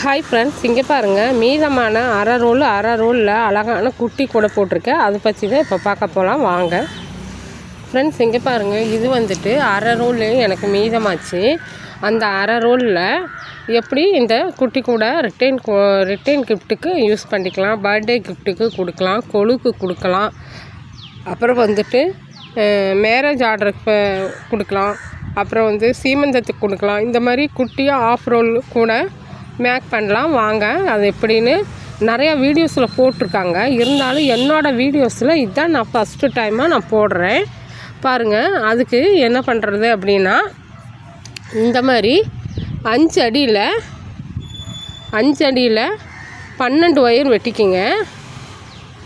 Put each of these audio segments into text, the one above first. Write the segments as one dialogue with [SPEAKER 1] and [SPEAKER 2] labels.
[SPEAKER 1] Hi friends, இங்கே பாருங்கள், மீதமான அரை ரோலில் அழகான குட்டி கூட போட்டிருக்கேன். அதை பற்றி தான் இப்போ பார்க்க போகலாம் வாங்க. ஃப்ரெண்ட்ஸ், இங்கே பாருங்கள், இது வந்துட்டு அரை ரோல் எனக்கு மீதமாச்சு. அந்த அரை ரோலில் எப்படி இந்த குட்டி கூட ரிட்டைன் கிஃப்ட்டுக்கு யூஸ் பண்ணிக்கலாம், பர்த்டே கிஃப்ட்டுக்கு கொடுக்கலாம், கொழுக்கு கொடுக்கலாம், அப்புறம் வந்துட்டு மேரேஜ் ஆர்டருக்கு கொடுக்கலாம், அப்புறம் சீமந்தத்துக்கு கொடுக்கலாம். இந்த மாதிரி குட்டியாக ஆஃப் ரோல் கூட மேக் பண்ணலாம் வாங்க. அது எப்படின்னு நிறையா வீடியோஸில் போட்டிருக்காங்க. இருந்தாலும் என்னோடய வீடியோஸில் இதுதான் நான் ஃபஸ்ட்டு டைமாக நான் போடுறேன் பாருங்கள். அதுக்கு என்ன பண்ணுறது அப்படின்னா, இந்த மாதிரி 5 அடியில் 12 ஒயர் வெட்டிக்கிங்க.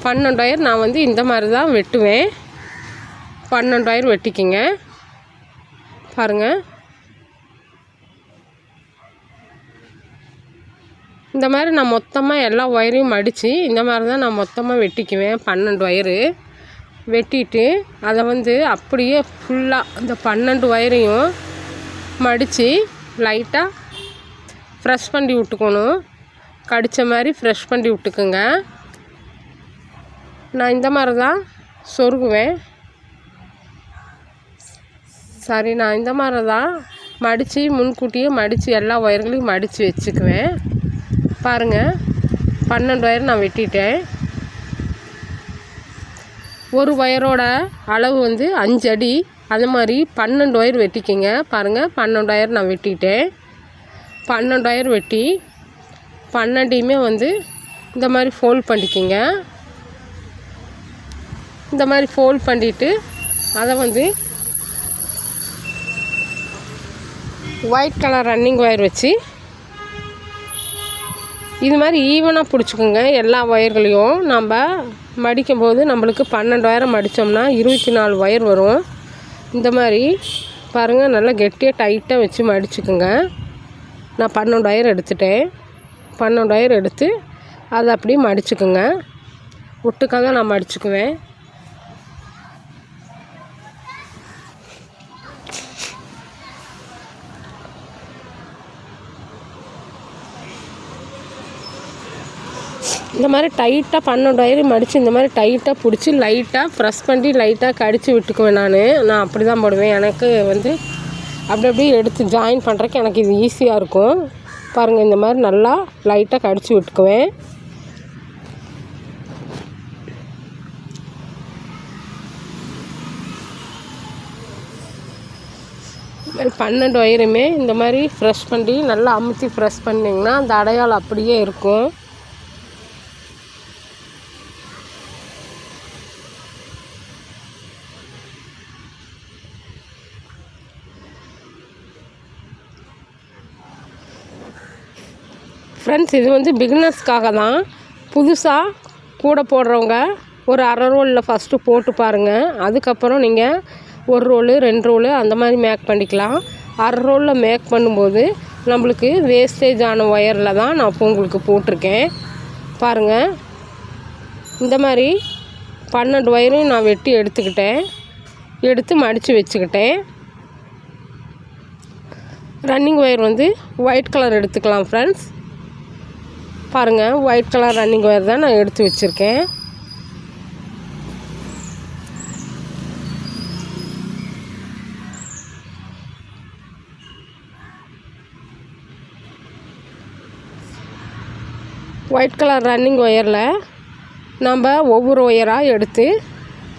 [SPEAKER 1] 12 ஒயர் நான் இந்த மாதிரி தான் வெட்டுவேன். 12 ஒயர் வெட்டிக்கிங்க பாருங்கள். இந்த மாதிரி நான் மொத்தமாக எல்லா ஒயரையும் மடித்து இந்த மாதிரி தான் நான் மொத்தமாக வெட்டிக்குவேன். 12 ஒயரு வெட்டிட்டு அதை அப்படியே ஃபுல்லாக இந்த 12 ஒயரையும் மடித்து லைட்டாக ஃப்ரெஷ் பண்ணி விட்டுக்கணும். கடித்த மாதிரி ஃப்ரெஷ் பண்ணி விட்டுக்குங்க. நான் இந்த மாதிரி தான் சொருகுவேன். நான் இந்த மாதிரி தான் மடித்து முன்கூட்டியே மடித்து எல்லா ஒயர்களையும் மடித்து வச்சுக்குவேன் பாருங்கள். 12 ஒயர் நான் வெட்டிட்டேன். ஒரு ஒயரோட அளவு 5 அடி. அது மாதிரி 12 ஒயர் வெட்டிக்கிங்க பாருங்கள். 12 ஒயர் நான் வெட்டிட்டேன். 12 ஒயர் வெட்டி 12யுமே இந்த மாதிரி ஃபோல்ட் பண்ணிக்கிங்க. இந்த மாதிரி ஃபோல்ட் பண்ணிவிட்டு அதை ஒயிட் கலர் ரன்னிங் ஒயர் வச்சு இது மாதிரி ஈவனாக பிடிச்சிக்கோங்க. எல்லா ஒயர்களையும் நம்ம மடிக்கும்போது நம்மளுக்கு 12 ஒயரை மடித்தோம்னா 24 ஒயர் வரும். இந்த மாதிரி பாருங்கள், நல்லா கெட்டியாக டைட்டாக வச்சு மடிச்சுக்குங்க. நான் 12 ஒயர் எடுத்துட்டேன். 12 ஒயர் எடுத்து அதை அப்படியே மடிச்சுக்குங்க. ஒட்டுக்காக தான் நான் மடிச்சுக்குவேன். இந்த மாதிரி டைட்டாக 12 ஒயர் மடித்து இந்த மாதிரி டைட்டாக பிடிச்சி லைட்டாக ப்ரெஸ் பண்ணி லைட்டாக கடித்து விட்டுக்குவேன். நான் அப்படி தான் போடுவேன். எனக்கு அப்படி அப்படியே எடுத்து ஜாயின் பண்ணுறதுக்கு எனக்கு இது ஈஸியாக இருக்கும் பாருங்கள். இந்த மாதிரி நல்லா லைட்டாக கடித்து விட்டுக்குவேன். இந்த மாதிரி 12 ஒயருமே இந்த மாதிரி ப்ரெஸ் பண்ணி நல்லா அமுத்தி ப்ரெஸ் பண்ணிங்கன்னா அந்த அடையாளம் அப்படியே இருக்கும். ஃப்ரெண்ட்ஸ், இது பிகினர்ஸ்க்காக தான். புதுசாக கூட போடுறவங்க ஒரு அரை ரோலில் ஃபஸ்ட்டு போட்டு பாருங்கள். அதுக்கப்புறம் நீங்கள் 1 ரோலு 2 ரோலு அந்த மாதிரி மேக் பண்ணிக்கலாம். அரை ரோலில் மேக் பண்ணும்போது நம்மளுக்கு வேஸ்டேஜ் ஆன ஒயரில் தான் நான் இப்போ உங்களுக்கு போட்டிருக்கேன் பாருங்கள். இந்த மாதிரி 12 ஒயரையும் நான் வெட்டி எடுத்து மடித்து வச்சுக்கிட்டேன். ரன்னிங் ஒயர் ஒயிட் கலர் எடுத்துக்கலாம் ஃப்ரெண்ட்ஸ். பாருங்கள், ஒயிட் கலர் ரன்னிங் ஒயர் தான் நான் எடுத்து வச்சுருக்கேன். ஒயிட் கலர் ரன்னிங் ஒயரில் நம்ம ஒவ்வொரு ஒயராக எடுத்து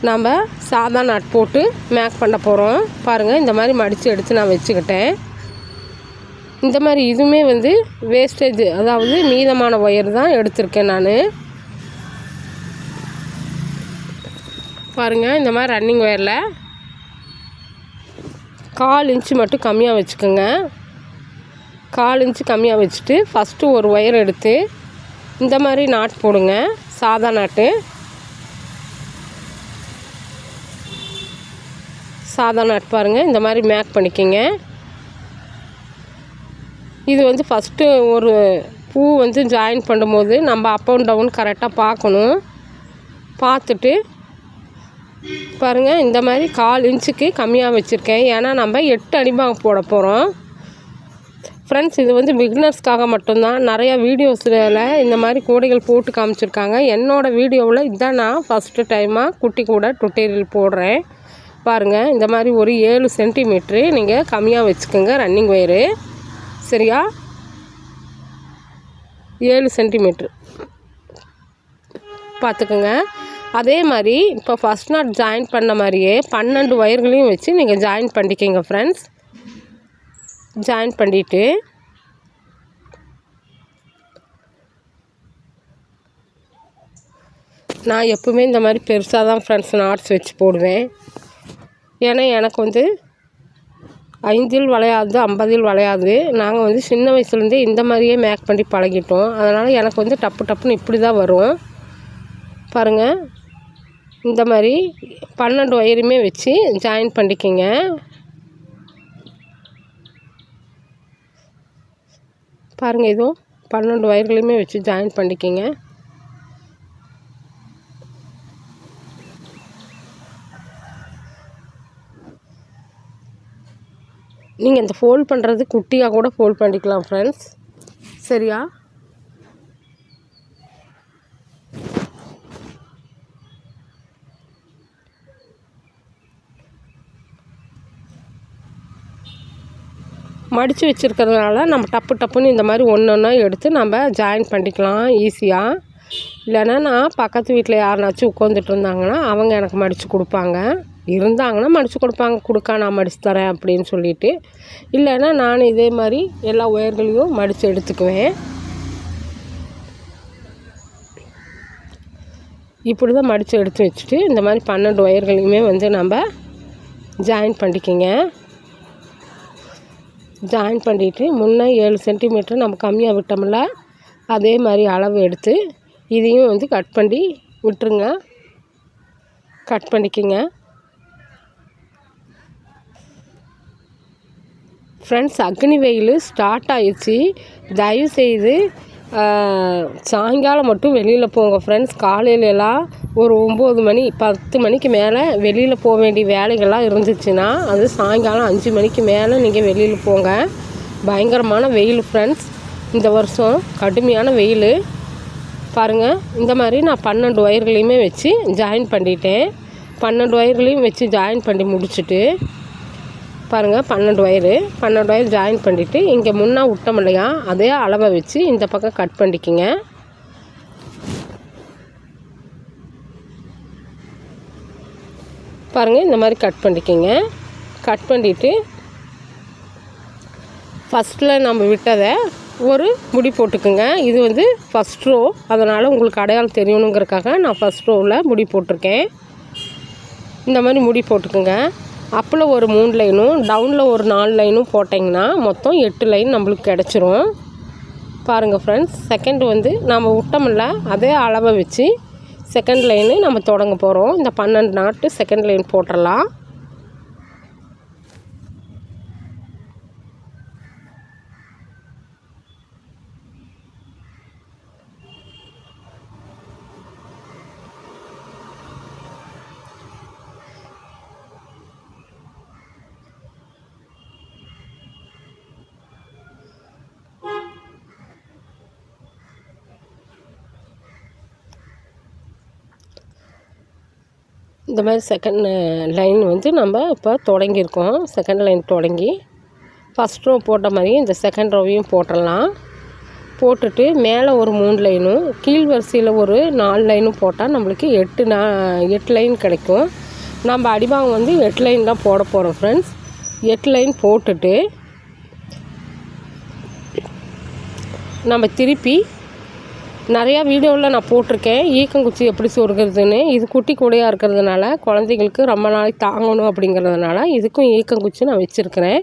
[SPEAKER 1] நம்ம சாதா நாட் போட்டு மேக் பண்ண போகிறோம் பாருங்கள். இந்த மாதிரி மடித்து எடுத்து நான் வச்சுக்கிட்டேன். இந்த மாதிரி இதுவுமே வேஸ்டேஜ், அதாவது மீதமான ஒயர் தான் எடுத்திருக்கேன் நான் பாருங்கள். இந்த மாதிரி ரன்னிங் ஒயரில் 1/4 இன்ச்சு மட்டும் கம்மியாக வச்சுக்கோங்க. 1/4 இன்ச்சு கம்மியாக வச்சுட்டு ஃபஸ்ட்டு ஒரு ஒயர் எடுத்து இந்த மாதிரி நாட் போடுங்க. சாதா நாட்டு பாருங்கள். இந்த மாதிரி மேக் பண்ணிக்கோங்க. இது ஃபஸ்ட்டு ஒரு பூ ஜாயின் பண்ணும்போது நம்ம அப் அண்ட் டவுன் கரெக்டாக பார்க்கணும். பார்த்துட்டு பாருங்கள், இந்த மாதிரி 1/4 இன்ச்சுக்கு கம்மியாக வச்சுருக்கேன். ஏன்னா நம்ம 8 அடிபாகம் போட போகிறோம். ஃப்ரெண்ட்ஸ் இது வந்து பிகினர்ஸ்க்காக மட்டும்தான். நிறையா வீடியோஸில் இந்த மாதிரி கூடைகள் போட்டு காமிச்சிருக்காங்க. என்னோடய வீடியோவில் இதுதான் நான் ஃபஸ்ட்டு டைமாக குட்டி கூடை டுட்டோரியல் போடுறேன். பாருங்கள், இந்த மாதிரி ஒரு 7 சென்டிமீட்ரு நீங்கள் கம்மியாக வச்சுக்கோங்க ரன்னிங் ஒயரு. சரியா? 7 சென்டிமீட்ரு பார்த்துக்குங்க. அதே மாதிரி இப்போ ஃபஸ்ட் நாட் ஜாயின் பண்ண மாதிரியே 12 ஒயர்களையும் வச்சு நீங்கள் ஜாயின் பண்ணிக்கோங்க ஃப்ரெண்ட்ஸ். ஜாயின் பண்ணிவிட்டு நான் எப்பவுமே இந்த மாதிரி பெருசாக தான் ஃப்ரெண்ட்ஸ் நாட்ஸ் வச்சு போடுவேன். ஏன்னா எனக்கு வந்து 5 வளையாது, 50 வளையாது. நாங்கள் வந்து சின்ன வயசுலேருந்தே இந்த மாதிரியே மேக் பண்ணி பழகிட்டோம். அதனால் எனக்கு வந்து டப்புன்னு இப்படி தான் வரும். பாருங்கள், இந்த மாதிரி 12 ஒயருமே வச்சு ஜாயின் பண்ணிக்கோங்க. பாருங்கள், இதுவும் 12 ஒயர்களையுமே வச்சு ஜாயின் பண்ணிக்கோங்க. நீங்கள் இந்த ஃபோல்ட் பண்ணுறது குட்டியாக கூட ஃபோல்ட் பண்ணிக்கலாம் ஃப்ரெண்ட்ஸ். சரியா? மடித்து வச்சுருக்கிறதுனால நம்ம டப்புன்னு இந்த மாதிரி ஒன்றா எடுத்து நம்ம ஜாயின் பண்ணிக்கலாம் ஈஸியாக. இல்லைன்னா நான் பக்கத்து வீட்டில் யாருனாச்சும் உட்காந்துட்டு இருந்தாங்கன்னா அவங்க எனக்கு மடித்து கொடுப்பாங்க. இருந்தாங்கன்னா மடித்து கொடுக்கா நான் மடித்து தரேன் அப்படின்னு சொல்லிட்டு. இல்லைன்னா நான் இதே மாதிரி எல்லா ஒயர்களையும் மடித்து எடுத்துக்குவேன். இப்படி தான் மடித்து எடுத்து வச்சுட்டு இந்த மாதிரி 12 ஒயர்களையுமே வந்து நம்ம ஜாயின் பண்ணிக்கோங்க. ஜாயின் பண்ணிவிட்டு முன்னே 7 சென்டிமீட்டர் நம்ம கம்மியாக விட்டோம்ல, அதே மாதிரி அளவு எடுத்து இதையும் வந்து கட் பண்ணி விட்டுருங்க. கட் பண்ணிக்கோங்க ஃப்ரெண்ட்ஸ். அக்னி வெயில் ஸ்டார்ட் ஆயிடுச்சு. தயவுசெய்து சாயங்காலம் மட்டும் வெளியில் போங்க ஃப்ரெண்ட்ஸ். காலையிலலாம் ஒரு 9 மணி 10 மணிக்கு மேலே வெளியில் போக வேண்டிய வேலைகள்லாம் இருந்துச்சுன்னா அது சாயங்காலம் 5 மணிக்கு மேலே நீங்கள் வெளியில் போங்க. பயங்கரமான வெயில் ஃப்ரெண்ட்ஸ். இந்த வருஷம் கடுமையான வெயில். பாருங்கள், இந்த மாதிரி நான் 12 ஒயர்களையுமே வச்சு ஜாயின் பண்ணிட்டேன். 12 ஒயர்களையும் வச்சு ஜாயின் பண்ணி முடிச்சுட்டு பாருங்கள், 12 ஒயர் ஜாயின் பண்ணிவிட்டு இங்கே முன்னே விட்டோம் இல்லையா, அதே அளவை வச்சு இந்த பக்கம் கட் பண்ணிக்கிங்க. பாருங்கள், இந்த மாதிரி கட் பண்ணிக்கிங்க. கட் பண்ணிவிட்டு ஃபஸ்ட்டில் நம்ம விட்டதை ஒரு முடி போட்டுக்குங்க. இது வந்து ஃபஸ்ட் ரோ, அதனால் உங்களுக்கு அடையாளம் தெரியணுங்கிறதுக்காக நான் ஃபஸ்ட் ரோவில் முடி போட்டிருக்கேன். இந்த மாதிரி முடி போட்டுக்குங்க. அப்பில் ஒரு 3 லைனும் டவுனில் ஒரு 4 லைனும் போட்டிங்கன்னா மொத்தம் 8 லைன் நம்மளுக்கு கிடச்சிரும். பாருங்கள் ஃப்ரெண்ட்ஸ், செகண்ட் வந்து நம்ம விட்டோம்ல அதே அளவை வச்சு செகண்ட் லைனு நம்ம தொடங்க போகிறோம். இந்த 12 நாட்டு செகண்ட் லைன் போட்டுடலாம். இந்த மாதிரி செகண்ட் லைன் வந்து நம்ம இப்போ தொடங்கியிருக்கோம். செகண்ட் லைன் தொடங்கி ஃபஸ்ட் ரோ போட்ட மாதிரியே இந்த செகண்ட் ரோவையும் போட்டுடலாம். போட்டுட்டு மேலே ஒரு 3 லைனும் கீழ் வரிசையில் ஒரு 4 லைனும் போட்டால் நம்மளுக்கு 8 லைன் கிடைக்கும். நம்ம அடிபாகம் வந்து 8 லைன் தான் போட போகிறோம் ஃப்ரெண்ட்ஸ். 8 லைன் போட்டுட்டு நம்ம திருப்பி நிறையா வீடியோவில் நான் போட்டிருக்கேன் ஈக்கங்குச்சி எப்படி சொருகிறதுன்னு. இது குட்டி கூடையாக இருக்கிறதுனால குழந்தைங்களுக்கு ரொம்ப நாளைக்கு தாங்கணும் அப்படிங்கிறதுனால இதுக்கும் ஈக்கங்குச்சி நான் வச்சுருக்கிறேன்.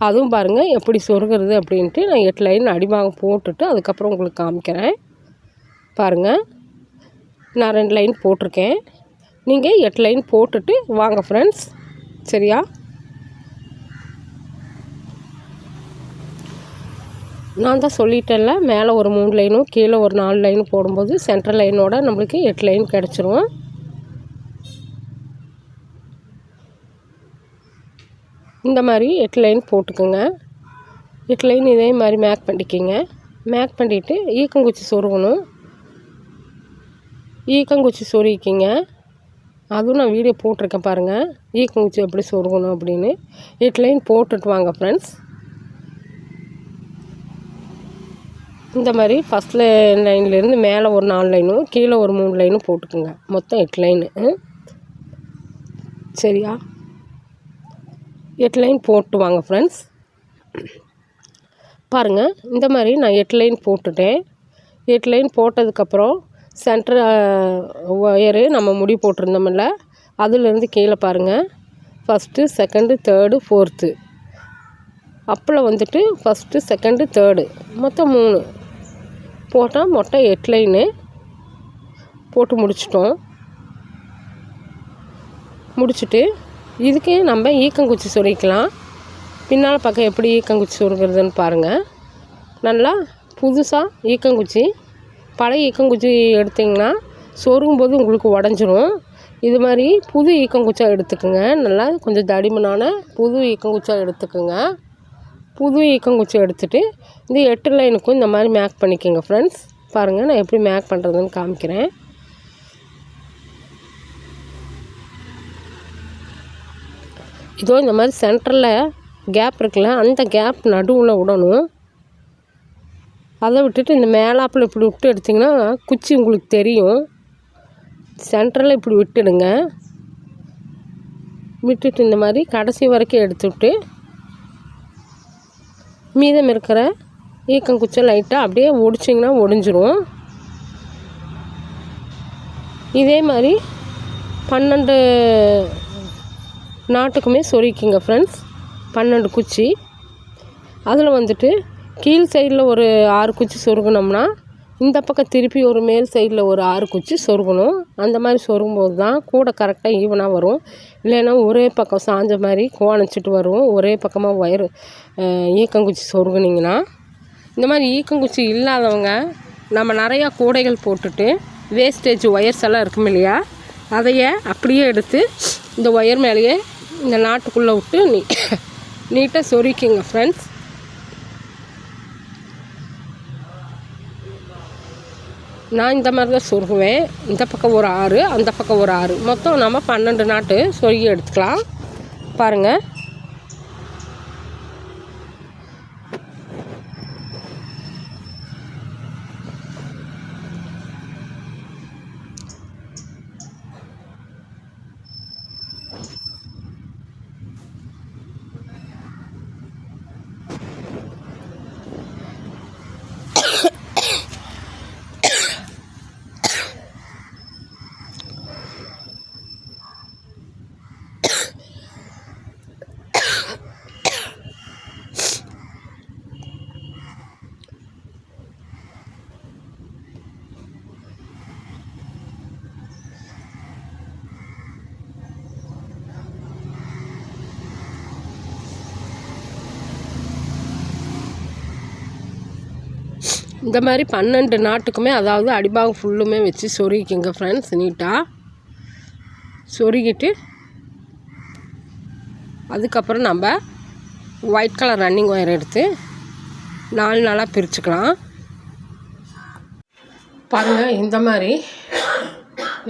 [SPEAKER 1] அதுவும் பாருங்கள் எப்படி சொருகிறது அப்படின்ட்டு நான் 8 லைன் அடிபாகம் போட்டுட்டு அதுக்கப்புறம் உங்களுக்கு காமிக்கிறேன். பாருங்கள், நான் 2 லைன் போட்டிருக்கேன். நீங்கள் 8 லைன் போட்டுட்டு வாங்க ஃப்ரெண்ட்ஸ். சரியா? நான் தான் சொல்லிட்டேன்ல, மேலே ஒரு 3 லைனும் கீழே ஒரு 4 லைனும் போடும்போது சென்ட்ரல் லைனோட நம்மளுக்கு 8 லைன் கிடச்சிரும். இந்த மாதிரி 8 லைன் போட்டுக்குங்க. 8 லைன் இதே மாதிரி மேக் பண்ணிக்கிங்க. மேக் பண்ணிவிட்டு ஈக்கங்குச்சி சொருகணும். ஈக்கங்குச்சி சொருகிக்கிங்க. அதுவும் நான் வீடியோ போட்டிருக்கேன் பாருங்கள், ஈக்கங்குச்சி எப்படி சொருகணும் அப்படின்னு. 8 லைன் போட்டுட்டு வாங்க ஃப்ரெண்ட்ஸ். இந்த மாதிரி ஃபஸ்ட் லைன்லேருந்து மேலே ஒரு 4 லைனும் கீழே ஒரு 3 லைனும் போட்டுக்குங்க. மொத்தம் 8 லைனு. சரியா? 8 லைன் போட்டு வாங்க ஃப்ரெண்ட்ஸ். பாருங்கள், இந்த மாதிரி நான் 8 லைன் போட்டுட்டேன். 8 லைன் போட்டதுக்கப்புறம் சென்டர் ஒயரு நம்ம முடி போட்டிருந்தோம்ல, அதுலேருந்து கீழே பாருங்கள், ஃபஸ்ட்டு, செகண்டு, தேர்டு, ஃபோர்த்து. அப்பில் வந்துட்டு ஃபஸ்ட்டு, செகண்டு, தேர்டு மொத்தம் 3 போட்டால் மொத்தம் 8 லைனு போட்டு முடிச்சுட்டு இதுக்கு நம்ம ஈக்கங்குச்சி சொருகிக்கலாம். பின்னால் பக்கம் எப்படி ஈக்கங்குச்சி சொருகிறதுன்னு பாருங்கள். நல்லா புதுசாக ஈக்கங்குச்சி, பழைய ஈக்கங்குச்சி எடுத்திங்கன்னா சொருகும்போது உங்களுக்கு உடஞ்சிரும். இது மாதிரி புது ஈக்கங்குச்சியாக எடுத்துக்கோங்க. நல்லா கொஞ்சம் தடிமனான புது ஈக்கங்குச்சியாக எடுத்துக்கோங்க. புது ஈக்கங்குச்சி எடுத்துகிட்டு இந்த 8 லைனுக்கும் இந்த மாதிரி மேக் பண்ணிக்கோங்க ஃப்ரெண்ட்ஸ். பாருங்கள், நான் எப்படி மேக் பண்ணுறதுன்னு காமிக்கிறேன். இதோ இந்த மாதிரி சென்டரில் கேப் இருக்குல்ல, அந்த கேப் நடுவில் விடணும். அதை விட்டுட்டு இந்த மேலாப்பில் இப்படி விட்டு எடுத்திங்கன்னா குச்சி உங்களுக்கு தெரியும். சென்டரில் இப்படி விட்டுடுங்க. விட்டுட்டு இந்த மாதிரி கடைசி வரைக்கும் எடுத்துவிட்டு மீதம் இருக்கிற ஈக்கங்குச்சை லைட்டாக அப்படியே ஒடிச்சிங்கன்னா ஒடிஞ்சிரும். இதே மாதிரி 12 நாட்டுக்குமே சொருகிக்கிங்க ஃப்ரெண்ட்ஸ். 12 குச்சி. அதில் வந்துட்டு கீழ் சைடில் ஒரு 6 குச்சி சொருகினோம்னா இந்த பக்கம் திருப்பி ஒரு மேல் சைடில் ஒரு 6 குச்சி சொருகணும். அந்த மாதிரி சொருகும்போது தான் கூட கரெக்டாக ஈவனாக வரும். இல்லைன்னா ஒரே பக்கம் சாஞ்ச மாதிரி கோணிச்சிட்டு வரும். ஒரே பக்கமாக ஒயர் ஈக்கங்குச்சி சொருகுனிங்கன்னா. இந்த மாதிரி ஈக்கங்குச்சி இல்லாதவங்க நம்ம நிறையா கூடைகள் போட்டுட்டு வேஸ்டேஜ் ஒயர்ஸ் எல்லாம் இருக்கும் இல்லையா, அதையே அப்படியே எடுத்து இந்த ஒயர் மேலேயே இந்த நாட்டுக்குள்ளே விட்டு நீட்டாக சொருகிக்கிங்க ஃப்ரெண்ட்ஸ். நான் இந்த மாதிரி தான் சொருகுவேன். இந்த பக்கம் ஒரு 6, அந்த பக்கம் ஒரு 6, மொத்தம் நம்ம 12 நாட்டு சொருகி எடுத்துக்கலாம். பாருங்கள், இந்த மாதிரி 12 நாட்டுக்குமே, அதாவது அடிபாகம் ஃபுல்லுமே வச்சு சொருகிக்கிங்க ஃப்ரெண்ட்ஸ். நீட்டாக சொருகிட்டு அதுக்கப்புறம் நம்ம ஒயிட் கலர் ரன்னிங் ஒயர் எடுத்து 4 நாளாக பிரிச்சுக்கலாம். பாருங்கள், இந்த மாதிரி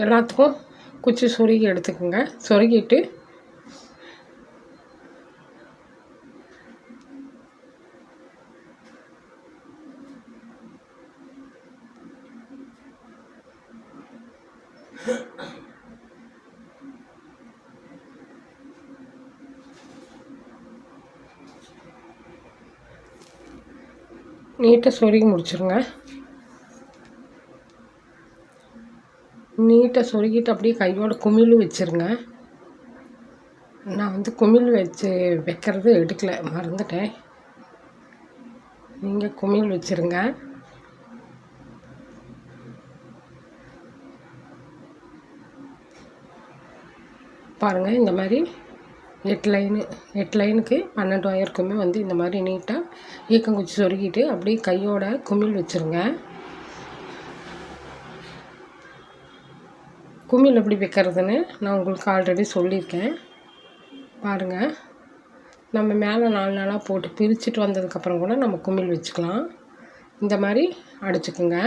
[SPEAKER 1] எல்லாத்துக்கும் குச்சி சொருகி எடுத்துக்கோங்க. சொருகிட்டு நீட்டாக சொருகி முடிச்சிருங்க. நீட்டாக சொருகிட்டு அப்படியே கையோட குமிழ் வச்சுருங்க. நான் குமிழ் வைக்கிறது எடுக்கலை, மறந்துட்டேன். நீங்கள் குமிழ் வச்சுருங்க. பாருங்கள், இந்த மாதிரி 8 லைனுக்கு 12 ஒயருக்குமே இந்த மாதிரி நீட்டாக ஈக்கங்குச்சி சொருகிட்டு அப்படியே கையோட குமிழ் வச்சுருங்க. குமிழ் எப்படி வைக்கிறதுன்னு நான் உங்களுக்கு ஆல்ரெடி சொல்லியிருக்கேன். பாருங்கள், நம்ம மேலே 4 நாளாக போட்டு பிரிச்சுட்டு வந்ததுக்கப்புறம் கூட நம்ம குமிழ் வச்சுக்கலாம். இந்த மாதிரி அடிச்சுக்குங்க.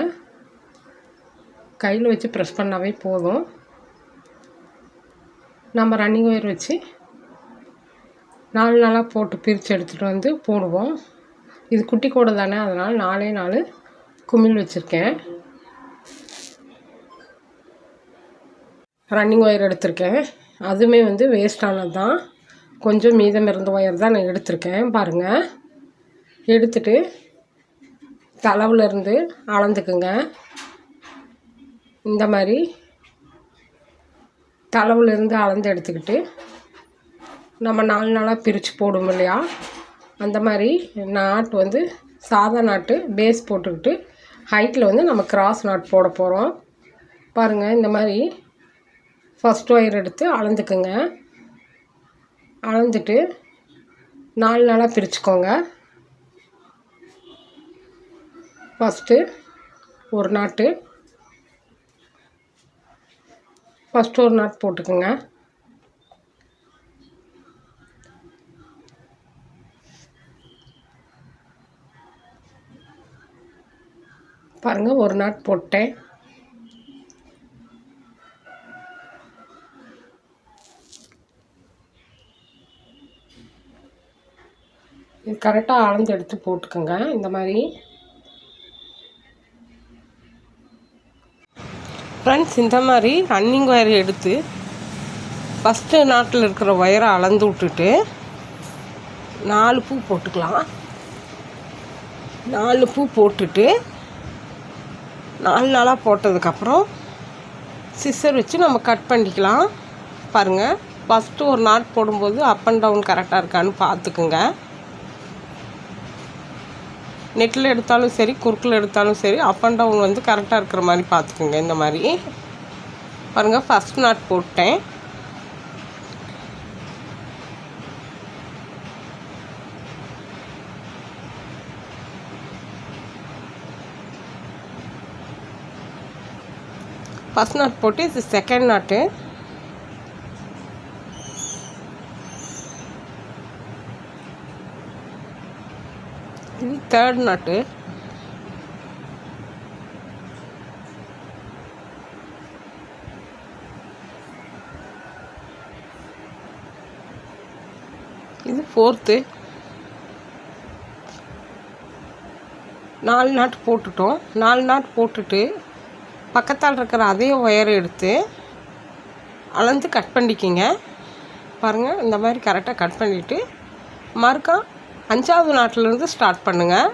[SPEAKER 1] கையில் வச்சு ப்ரெஸ் பண்ணாவே போதும். நம்ம ரன்னிங் ஒயர் வச்சு 4 நாளாக போட்டு பிரித்து எடுத்துகிட்டு வந்து போடுவோம். இது குட்டி கூட தானே, அதனால் 4 குமிழ் வச்சுருக்கேன். ரன்னிங் ஒயர் எடுத்திருக்கேன். அதுவுமே வந்து வேஸ்டானது தான். கொஞ்சம் மீதம் இருந்த ஒயர் தான் நான் எடுத்திருக்கேன். பாருங்கள், எடுத்துட்டு தளவுலேருந்து அளந்துக்குங்க. இந்த மாதிரி தளவுலேருந்து அளந்து எடுத்துக்கிட்டு நம்ம 4 நாளாக பிரித்து போடுவோம் இல்லையா, அந்த மாதிரி நாட் வந்து சாதா நாட்டு பேஸ் போட்டுக்கிட்டு ஹைட்டில் வந்து நம்ம கிராஸ் நாட் போட போகிறோம். பாருங்கள், இந்த மாதிரி ஃபஸ்ட் ஒயர் எடுத்து அளந்துக்குங்க. அளந்துட்டு 4 நாளாக பிரிச்சுக்கோங்க. ஃபஸ்ட்டு ஒரு நாட்டு போட்டுக்குங்க. பாருங்கள், ஒரு நாட் போட்டேன். இது கரெக்டாக அளந்து எடுத்து போட்டுக்கோங்க. இந்த மாதிரி ஃப்ரெண்ட்ஸ், இந்த மாதிரி ரன்னிங் ஒயர் எடுத்து ஃபஸ்ட்டு நாட்டில் இருக்கிற ஒயரை அளந்து விட்டுட்டு 4 பூ போட்டுக்கலாம். 4 பூ போட்டுட்டு 4 நாளாக போட்டதுக்கப்புறம் சிசர் வச்சு நம்ம கட் பண்ணிக்கலாம். பாருங்கள், ஃபஸ்ட்டு ஒரு நாட் போடும்போது அப் அண்ட் டவுன் கரெக்டாக இருக்கான்னு பார்த்துக்குங்க. நெட்டில் எடுத்தாலும் சரி, குறுக்கில் எடுத்தாலும் சரி, அப் அண்ட் டவுன் வந்து கரெக்டாக இருக்கிற மாதிரி பார்த்துக்குங்க. இந்த மாதிரி பாருங்கள், ஃபஸ்ட் நாட் போட்டேன். ஃபஸ்ட் நாட் போட்டு இது செகண்ட் நாட்டு. இது தேர்ட் நாட்டு. இது ஃபோர்த்து. 4 நாட் போட்டுட்டோம். 4 நாட் போட்டுட்டு பக்கத்தால் இருக்கிற அதே ஒயரை எடுத்து அளந்து கட் பண்ணிக்கிங்க. பாருங்கள், இந்த மாதிரி கரெக்டாக கட் பண்ணிவிட்டு மறுக்கா 5வது நாட்டிலேருந்து ஸ்டார்ட் பண்ணுங்கள்.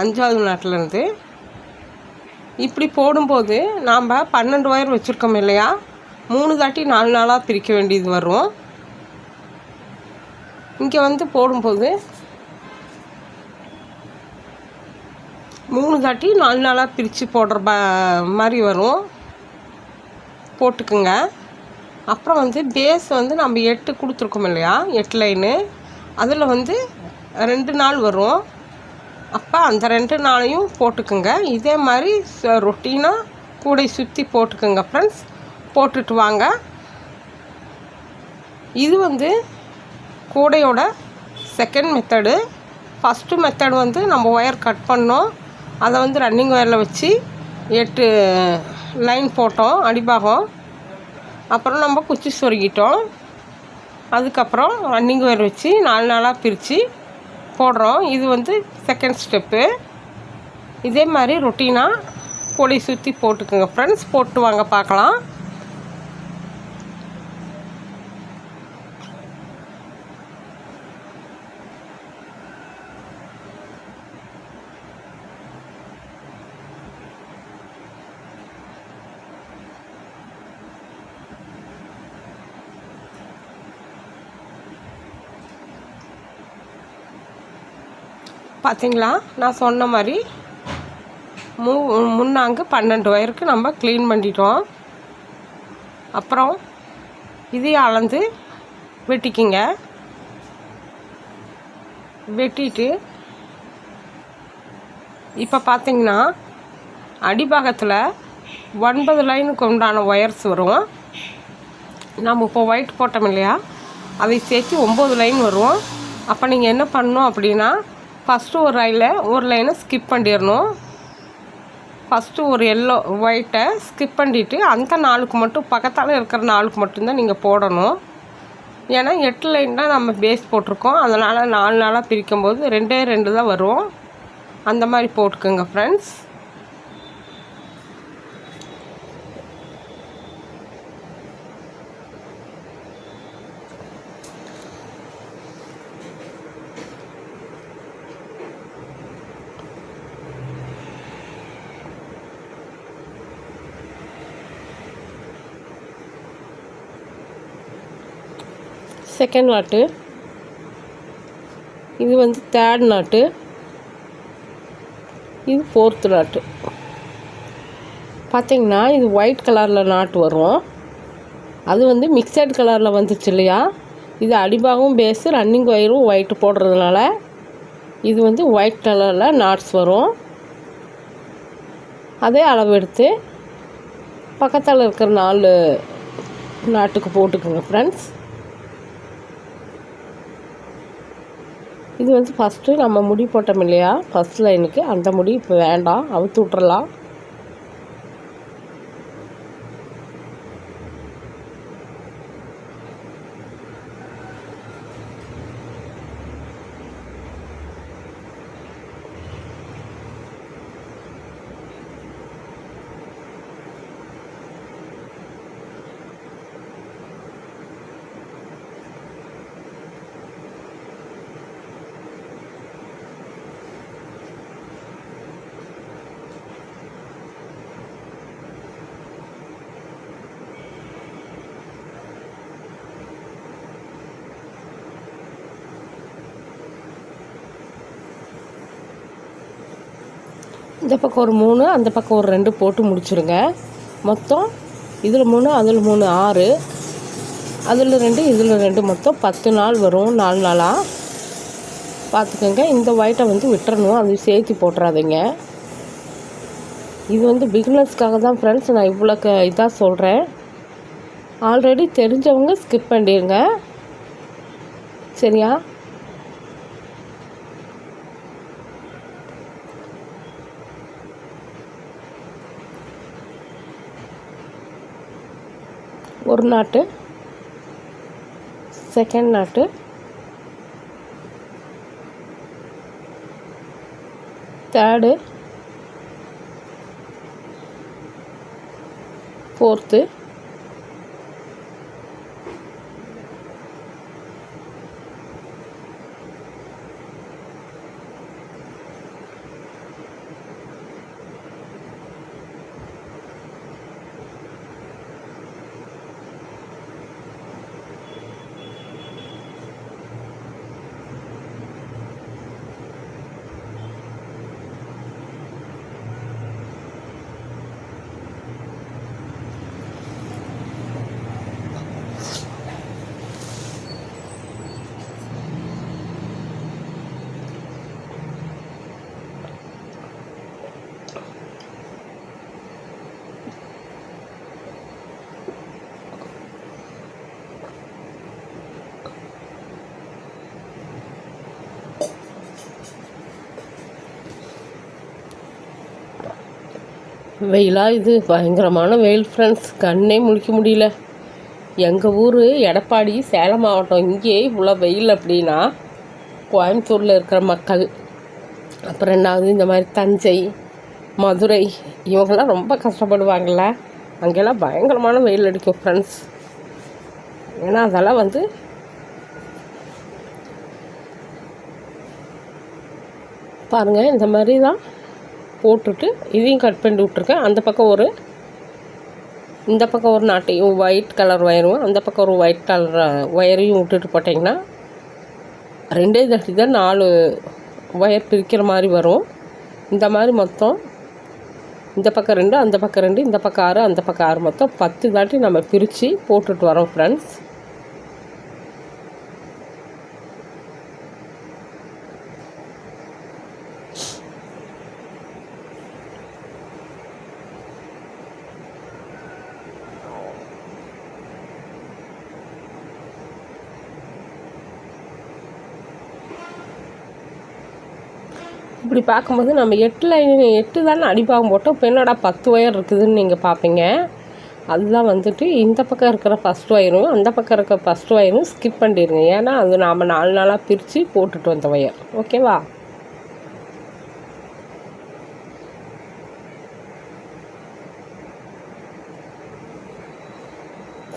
[SPEAKER 1] 5வது நாட்டிலேருந்து இப்படி போடும்போது நாம் 12 ஒயர் வச்சுருக்கோம் இல்லையா, 3 தாட்டி 4 நாளாக பிரிக்க வேண்டியது வரும். இங்கே வந்து போடும்போது 3 தாட்டி 4 நாளாக பிரித்து போடுற மாதிரி வரும். போட்டுக்குங்க. அப்புறம் வந்து பேஸ் வந்து நம்ம 8 கொடுத்துருக்கோம் இல்லையா, 8 லைனு, அதில் வந்து 2 நாள் வரும். அப்போ அந்த 2 நாளையும் போட்டுக்குங்க. இதே மாதிரி ரொட்டீனாக கூடை சுற்றி போட்டுக்குங்க ஃப்ரெண்ட்ஸ். போட்டுட்டு வாங்க. இது வந்து கூடையோட செகண்ட் மெத்தடு. ஃபஸ்ட்டு மெத்தடு வந்து நம்ம ஒயர் கட் பண்ணோம், அதை வந்து ரன்னிங் ஒயரில் வச்சு 8 லைன் போட்டோம் அடிபாகம். அப்புறம் நம்ம குச்சி சொருகிட்டோம். அதுக்கப்புறம் ரன்னிங் ஒயர் வச்சு 4 நாளாக பிரித்து போடுறோம். இது வந்து செகண்ட் ஸ்டெப்பு. இதே மாதிரி ரொட்டீனாக கூடை சுற்றி போட்டுக்குங்க ஃப்ரெண்ட்ஸ். போட்டு வாங்க பார்க்கலாம். பார்த்தீங்களா, நான் சொன்ன மாதிரி முன்னாங்க 12 ஒயருக்கு நம்ம க்ளீன் பண்ணிட்டோம். அப்புறம் இதையும் அளந்து வெட்டிக்கிங்க. வெட்டிட்டு இப்போ பார்த்தீங்கன்னா அடிபாகத்தில் 9 லைனுக்கு உண்டான ஒயர்ஸ் வரும். நம்ம இப்போ ஒயிட் போட்டோம் இல்லையா, அதை சேர்த்து 9 லைன் வரும். அப்போ நீங்கள் என்ன பண்ணணும் அப்படின்னா, ஃபஸ்ட்டு ஒரு லைனை ஸ்கிப் பண்ணிடணும். ஃபஸ்ட்டு ஒரு ஒயிட்டை ஸ்கிப் பண்ணிவிட்டு அந்த 4க்கு மட்டும் பக்கத்தால் இருக்கிற 4க்கு மட்டும்தான் நீங்கள் போடணும். ஏன்னா 8 லைன் தான் நம்ம பேஸ் போட்டிருக்கோம். அதனால் 4 நாளாக பிரிக்கும்போது 2 தான் வரும். அந்த மாதிரி போட்டுக்கோங்க ஃப்ரெண்ட்ஸ். செகண்ட் நாட்டு, இது வந்து தேர்ட் நாட்டு, இது ஃபோர்த்து நாட்டு. பார்த்திங்கன்னா இது ஒயிட் கலரில் நாட்டு வரும். அது வந்து மிக்சட் கலரில் வந்துச்சு இல்லையா. இது அடிபாகவும் பேஸு ரன்னிங் ஒயரும் ஒயிட்டு போடுறதுனால இது வந்து ஒயிட் கலரில் நாட்ஸ் வரும். அதே அளவு எடுத்து பக்கத்தில் இருக்கிற 4 நாட்டுக்கு போட்டுக்கோங்க ஃப்ரெண்ட்ஸ். இது வந்து ஃபஸ்ட்டு நம்ம முடி போட்டோம் இல்லையா, ஃபஸ்ட் லைனுக்கு அந்த முடி இப்போ வேண்டாம், அவுத்து விட்றலாம். இந்த பக்கம் ஒரு 3, அந்த பக்கம் ஒரு 2 போட்டு முடிச்சுருங்க. மொத்தம் இதில் 3 அதில் 3 6, அதில் 2 இதில் 2, மொத்தம் 10 நாள் வரும். 4 நாளாக பார்த்துக்கோங்க. இந்த ஒயிட்டை வந்து விட்டுறணும், அது சேர்த்து போட்டுறாதீங்க. இது வந்து பிகினர்ஸ்க்காக தான் ஃப்ரெண்ட்ஸ் நான் இவ்வளோ இதாக சொல்கிறேன். ஆல்ரெடி தெரிஞ்சவங்க ஸ்கிப் பண்ணிடுங்க, சரியா? ஒரு நாட்டு, செகண்ட் நாட்டு, தேர்டு, ஃபோர்த்து, வெயிலாக இது பயங்கரமான வெயில் ஃப்ரெண்ட்ஸ், கண்ணே முழிக்க முடியல. எங்கள் ஊர் எடப்பாடி, சேலம் மாவட்டம், இங்கே இவ்வளோ வெயில் அப்படின்னா கோயம்புத்தூரில் இருக்கிற மக்கள், அப்புறம் ரெண்டாவது இந்த மாதிரி தஞ்சை, மதுரை, இவங்கெல்லாம் ரொம்ப கஷ்டப்படுவாங்கள்ல. அங்கெல்லாம் பயங்கரமான வெயில் அடிக்கும் ஃப்ரெண்ட்ஸ். ஏன்னா அதெல்லாம் வந்து பாருங்கள், இந்த மாதிரி தான் போட்டுட்டு இதையும் கட் பண்ணி விட்ருக்கேன். அந்த பக்கம் இந்த பக்கம் ஒரு நாட்டையும் ஒயிட் கலர் ஒயரும், அந்த பக்கம் ஒரு ஒயிட் கலர் ஒயரையும் விட்டுட்டு போட்டிங்கன்னா 2 தட்டி தான் 4 ஒயர் பிரிக்கிற மாதிரி வரும். இந்த மாதிரி மொத்தம் இந்த பக்கம் 2, அந்த பக்கம் 2, இந்த பக்கம் 6, அந்த பக்கம் 6, மொத்தம் 10 தாட்டி நம்ம பிரித்து போட்டுட்டு வரோம் ஃப்ரெண்ட்ஸ். இப்படி பார்க்கும்போது நம்ம 8 தானே அடிப்பாகம் போட்டோம், இப்போ என்னடா 10 ஒயர் இருக்குதுன்னு நீங்கள் பார்ப்பீங்க. அதுதான் வந்துட்டு இந்த பக்கம் இருக்கிற ஃபஸ்ட் ஒயரும் அந்த பக்கம் இருக்கிற ஃபஸ்ட் ஒயரும் ஸ்கிப் பண்ணிடுங்க. ஏன்னா அது நாம் 4 நாளாக பிரித்து போட்டுட்டு வந்த ஒயர். ஓகேவா?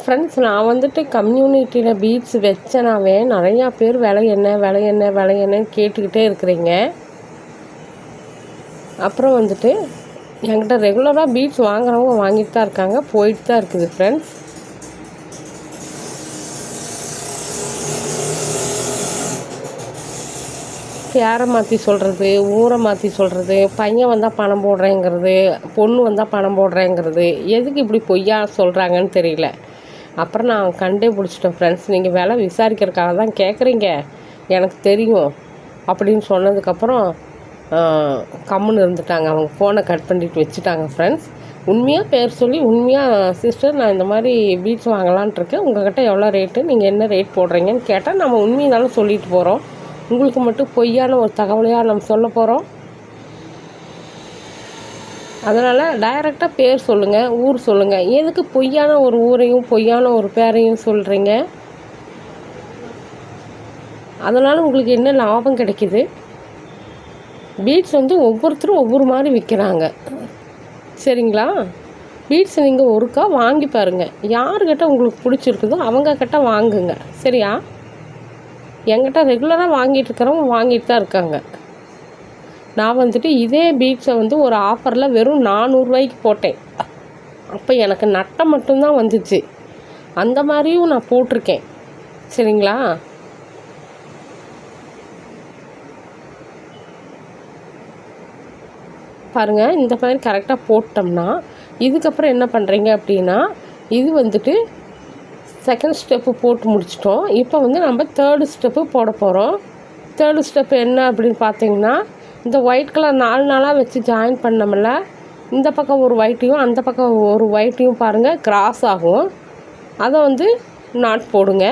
[SPEAKER 1] ஃப்ரெண்ட்ஸ், நான் வந்துட்டு கம்யூனிட்டியில் பீட்ஸ் வச்சனாவே நிறையா பேர் விலை என்னன்னு கேட்டுக்கிட்டே இருக்கிறீங்க. அப்புறம் வந்துட்டு என்கிட்ட ரெகுலராக பீட்ஸ் வாங்குறவங்க வாங்கிட்டு தான் இருக்காங்க, போயிட்டு தான் இருக்குது. ஃப்ரெண்ட்ஸ், பேரை மாற்றி சொல்கிறது, ஊரை மாற்றி சொல்கிறது, பையன் வந்தால் பணம் போடுறேங்கிறது, பொண்ணு வந்தால் பணம் போடுறேங்கிறது, எதுக்கு இப்படி பொய்யா சொல்கிறாங்கன்னு தெரியல. அப்புறம் நான் கண்டே பிடிச்சிட்டேன். ஃப்ரெண்ட்ஸ், நீங்கள் விலை விசாரிக்கிறதுக்காக தான் கேட்குறீங்க, எனக்கு தெரியும் அப்படின்னு சொன்னதுக்கப்புறம் கம்முன்னு இருந்துட்டாங்க. அவங்க ஃபோனை கட் பண்ணிட்டு வச்சுட்டாங்க. ஃப்ரெண்ட்ஸ், உண்மையாக பேர் சொல்லி உண்மையாக சிஸ்டர் நான் இந்த மாதிரி பீட்ஸ் வாங்கலான்ட்டு இருக்கேன், உங்கள்கிட்ட எவ்வளோ ரேட்டு, நீங்கள் என்ன ரேட் போடுறீங்கன்னு கேட்டால் நம்ம உண்மையாலும் சொல்லிட்டு போகிறோம். உங்களுக்கு மட்டும் பொய்யான ஒரு தகவலையாக நம்ம சொல்ல போகிறோம். அதனால் டைரெக்டாக பேர் சொல்லுங்கள், ஊர் சொல்லுங்கள். எதுக்கு பொய்யான ஒரு ஊரையும் பொய்யான ஒரு பேரையும் சொல்கிறீங்க? அதனால் உங்களுக்கு என்ன லாபம் கிடைக்கிது? பீட்ஸ் வந்து ஒவ்வொருத்தரும் ஒவ்வொரு மாதிரி விற்கிறாங்க, சரிங்களா? பீட்ஸ் நீங்கள் ஒருக்கா வாங்கி பாருங்கள், யாருக்கிட்ட உங்களுக்கு பிடிச்சிருக்குதோ அவங்கக்கிட்ட வாங்குங்க, சரியா? என்கிட்ட ரெகுலராக வாங்கிட்டு இருக்கிறவங்க வாங்கிட்டு தான் இருக்காங்க. நான் வந்துட்டு இதே பீட்ஸை வந்து ஒரு ஆஃபரில் வெறும் 400 ரூபாய்க்கு போட்டேன். அப்போ எனக்கு நட்டம் மட்டும்தான் வந்துச்சு. அந்த மாதிரியும் நான் போட்டிருக்கேன், சரிங்களா? பாருங்கள், இந்த மாதிரி கரெக்டாக போட்டோம்னா இதுக்கப்புறம் என்ன பண்ணுறீங்க அப்படின்னா, இது வந்துட்டு செகண்ட் ஸ்டெப்பு போட்டு முடிச்சிட்டோம். இப்போ வந்து நம்ம தேர்டு ஸ்டெப்பு போட போகிறோம். தேர்டு ஸ்டெப்பு என்ன அப்படின்னு பார்த்தீங்கன்னா, இந்த ஒயிட் கலர் 4 நாளாக வச்சு ஜாயின் பண்ணோம்ல, இந்த பக்கம் ஒரு ஒயிட்டையும் அந்த பக்கம் ஒரு ஒயிட்டையும் பாருங்கள் கிராஸ் ஆகும். அதை வந்து நாட் போடுங்க.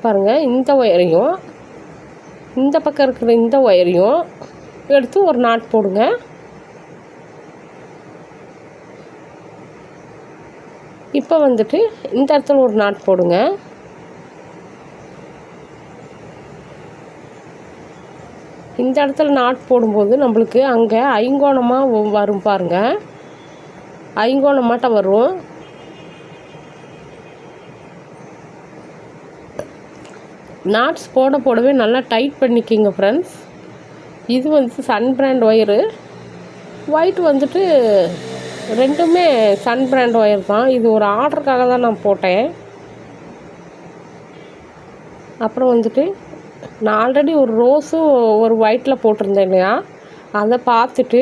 [SPEAKER 1] பாருங்கள், இந்த ஒயரையும் இந்த பக்கம் இருக்கிற இந்த ஒயரையும் எடுத்து ஒரு நாட் போடுங்க. இப்போ வந்துட்டு இந்த இடத்துல ஒரு நாட் போடுங்க. இந்த இடத்துல நாட் போடும்போது நம்மளுக்கு அங்கே ஐங்கோணமாக வரும் பாருங்கள், ஐங்கோணமாட்டம் வரும். நாட்ஸ் போடவே நல்லா டைட் பண்ணிக்கிங்க ஃப்ரெண்ட்ஸ். இது வந்து சன் பிராண்ட் ஒயரு, ஒயிட் வந்துட்டு ரெண்டுமே சன் பிராண்ட் ஒயர் தான். இது ஒரு ஆர்டருக்காக தான் நான் போட்டேன். அப்புறம் வந்துட்டு நான் ஆல்ரெடி ஒரு ரோஸும் ஒரு ஒயிட்டில் போட்டிருந்தேன் இல்லையா, அதை பார்த்துட்டு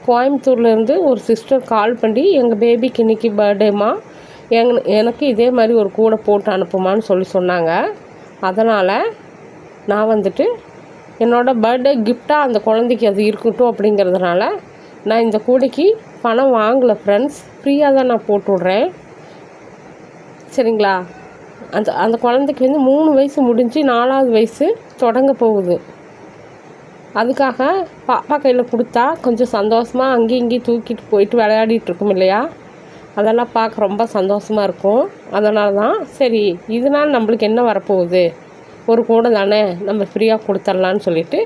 [SPEAKER 1] கோயம்புத்தூர்லேருந்து ஒரு சிஸ்டர் கால் பண்ணி எங்கள் பேபிக்கு இன்றைக்கி பர்த்டேம்மா, எனக்கு இதே மாதிரி ஒரு கூடை போட்டு அனுப்புமான்னு சொன்னாங்க. அதனால் நான் வந்துட்டு என்னோடய பர்த்டே கிஃப்டாக அந்த குழந்தைக்கு அது இருக்கட்டும் அப்படிங்கிறதுனால நான் இந்த கூடைக்கு பணம் வாங்கலை ஃப்ரெண்ட்ஸ், ஃப்ரீயாக தான் நான் போட்டு விட்றேன், சரிங்களா? அந்த குழந்தைக்கு வந்து 3 வயசு முடிஞ்சு 4வது வயசு தொடங்க போகுது. அதுக்காக பாப்பா கையில் கொடுத்தா கொஞ்சம் சந்தோஷமாக அங்கேயும் இங்கேயும் தூக்கிட்டு போயிட்டு விளையாடிட்டு இருக்கும் இல்லையா, அதெல்லாம் பார்க்க ரொம்ப சந்தோஷமாக இருக்கும். அதனால தான் சரி, இதனால் நம்மளுக்கு என்ன வரப்போகுது, ஒரு கூடை தானே நம்ம ஃப்ரீயாக கொடுத்துர்லான்னு சொல்லிவிட்டு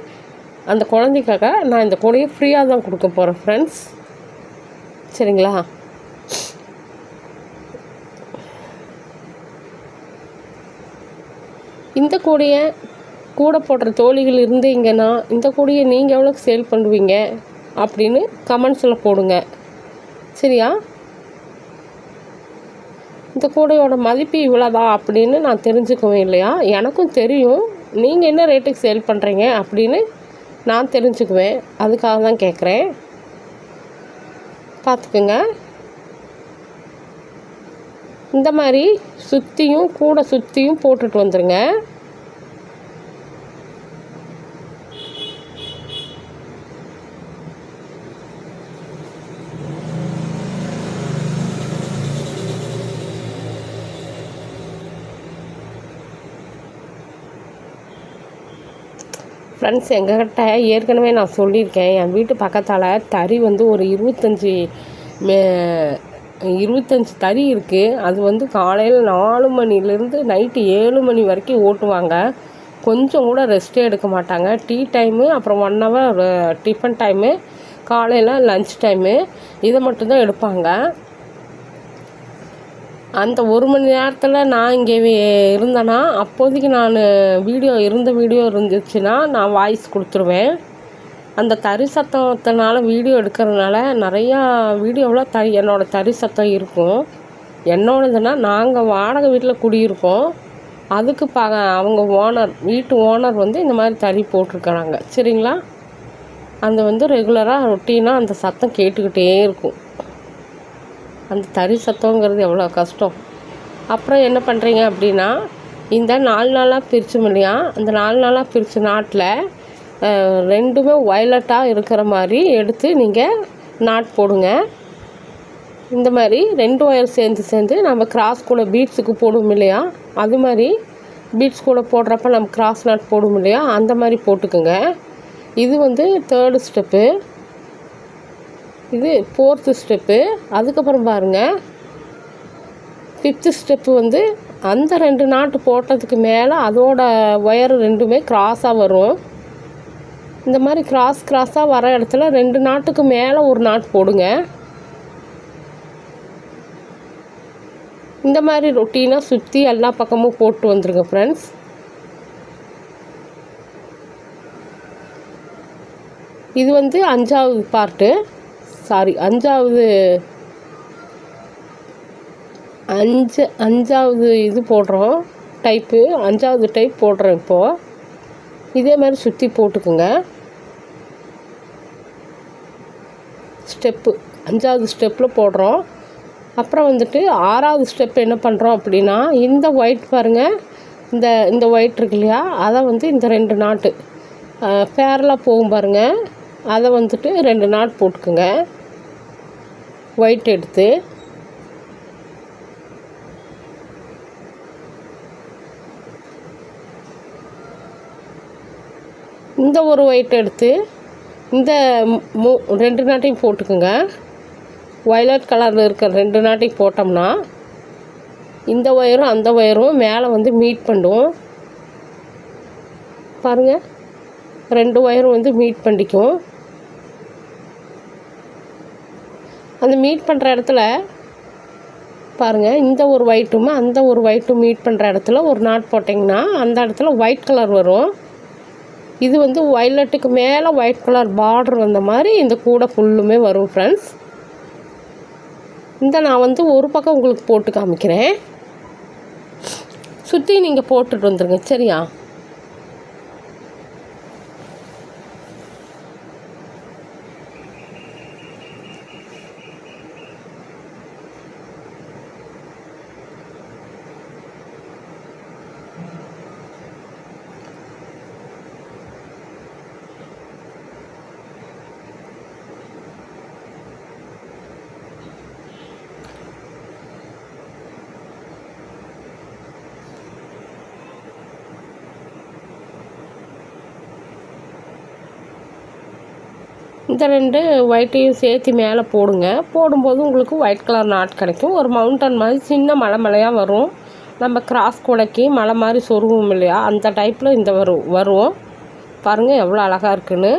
[SPEAKER 1] அந்த குழந்தைக்காக நான் இந்த கூடையை ஃப்ரீயாக தான் கொடுக்க போகிறேன் ஃப்ரெண்ட்ஸ், சரிங்களா? இந்த கூடையை கூடை போடுற தோழிகள் இருந்தீங்கன்னா இந்த கூடையை நீங்கள் எவ்வளோக்கு சேல் பண்ணுவீங்க அப்படின்னு கமெண்ட்ஸில் போடுங்க, சரியா? இந்த கூடையோட மதிப்பு இவ்வளோதா அப்படின்னு நான் தெரிஞ்சுக்குவேன் இல்லையா, எனக்கும் தெரியும் நீங்கள் என்ன ரேட்டுக்கு சேல் பண்ணுறீங்க அப்படின்னு நான் தெரிஞ்சுக்குவேன். அதுக்காக தான் கேட்குறேன், பார்த்துக்குங்க. இந்த மாதிரி சுற்றியும் கூடை சுற்றியும் போட்டுட்டு வந்துடுங்க. ஃப்ரெண்ட்ஸ், எங்ககிட்ட ஏற்கனவே நான் சொல்லியிருக்கேன், என் வீட்டு பக்கத்தால் தறி வந்து ஒரு 25 தறி இருக்குது. அது வந்து காலையில் 4 மணிலேருந்து நைட்டு 7 மணி வரைக்கும் ஓட்டுவாங்க. கொஞ்சம் கூட ரெஸ்ட்டே எடுக்க மாட்டாங்க. டீ டைமு, அப்புறம் 1 ஹவர் டிஃபன் டைமு, காலையில் லன்ச் டைமு, இதை மட்டும்தான் எடுப்பாங்க. அந்த 1 மணி நேரத்தில் நான் இங்கே இருந்தேன்னா, அப்போதைக்கு நான் வீடியோ இருந்துச்சுன்னா நான் வாய்ஸ் கொடுத்துருவேன். அந்த தறி சத்தத்தினால வீடியோ எடுக்கிறதுனால நிறையா வீடியோவில் என்னோடய தறி சத்தம் இருக்கும். என்னோடதுன்னா, நாங்கள் வாடகை வீட்டில் குடியிருக்கோம். அதுக்கு அவங்க வீட்டு ஓனர் வந்து இந்த மாதிரி தறி போட்டிருக்கிறாங்க. சரிங்களா? அந்த வந்து ரெகுலராக ரொட்டீனாக அந்த சத்தம் கேட்டுக்கிட்டே இருக்கும். அந்த தறி சத்தங்கிறது எவ்வளோ கஷ்டம். அப்புறம் என்ன பண்ணுறீங்க அப்படின்னா, இந்த 4 நாளாக பிரித்தோம் இல்லையா, அந்த 4 நாளாக பிரித்த நாட்டில் 2மே வயலட்டாக இருக்கிற மாதிரி எடுத்து நீங்கள் நாட் போடுங்க. இந்த மாதிரி 2 ஒயர் சேர்ந்து நம்ம கிராஸ் கூட பீட்ஸுக்கு போடுவோம் இல்லையா, அது மாதிரி பீட்ஸ் கூட போடுறப்ப நம்ம கிராஸ் நாட் போடுவோம் இல்லையா, அந்த மாதிரி போட்டுக்குங்க. இது வந்து 3rd ஸ்டெப்பு. இது 4th ஸ்டெப்பு. அதுக்கப்புறம் பாருங்கள், 5th ஸ்டெப்பு வந்து அந்த 2 நாட்டு போட்டதுக்கு மேலே அதோட ஒயர் 2மே கிராஸாக வரும். இந்த மாதிரி கிராஸாக வர இடத்துல 2 நாட்டுக்கு மேலே ஒரு நாட் போடுங்க. இந்த மாதிரி ரொட்டீனாக சுற்றி எல்லா பக்கமும் போட்டு வந்துருங்க ஃப்ரெண்ட்ஸ். இது வந்து 5வது பார்ட்டு, 5வது இது போடுறோம் டைப்பு. 5வது டைப் போடுறோம் இப்போது. இதே மாதிரி சுற்றி போட்டுக்குங்க. ஸ்டெப்பு 5வது ஸ்டெப்பில் போடுறோம். அப்புறம் வந்துட்டு 6வது ஸ்டெப் என்ன பண்ணுறோம் அப்படின்னா, இந்த ஒயிட் பாருங்கள், இந்த ஒயிட் இருக்கு இல்லையா, அதை வந்து இந்த 2 நாட்டு பேரலாக போகும் பாருங்கள், அதை வந்துட்டு 2 நாட் போட்டுக்குங்க. ஒயிட் எடுத்து இந்த ஒரு ஒயிட் எடுத்து இந்த 2 நாட்டையும் போட்டுக்குங்க. வயலட் கலரில் இருக்கிற 2 நாட்டையும் போட்டோம்னா இந்த ஒயரும் அந்த ஒயரும் மேலே வந்து மீட் பண்ணும் பாருங்கள். 2 ஒயரும் வந்து மீட் பண்ணிக்கும். அந்த மீட் பண்ணுற இடத்துல பாருங்கள், இந்த ஒரு ஒயிட்டும் அந்த ஒரு ஒயிட்டும் மீட் பண்ணுற இடத்துல ஒரு நாட் போட்டிங்கன்னா அந்த இடத்துல ஒயிட் கலர் வரும். இது வந்து வயலட்டுக்கு மேலே ஒயிட் கலர் பார்டர் வந்த மாதிரி இந்த கூடை ஃபுல்லுமே வரும் ஃப்ரெண்ட்ஸ். நான் வந்து ஒரு பக்கம் உங்களுக்கு போட்டு காமிக்கிறேன். சுற்றி நீங்கள் போட்டுட்டு வந்துடுங்க. சரியா? இந்த 2 ஒயிட்டையும் சேர்த்து மேலே போடுங்க. போடும்போது உங்களுக்கு ஒயிட் கலர் நாட் கிடைக்கும். ஒரு மவுண்டன் மாதிரி சின்ன மலையாக வரும். நம்ம கிராஸ் கூடைக்கு மலை மாதிரி சொருவோம் இல்லையா, அந்த டைப்பில் இந்த வரும். பாருங்கள் எவ்வளோ அழகாக இருக்குன்னு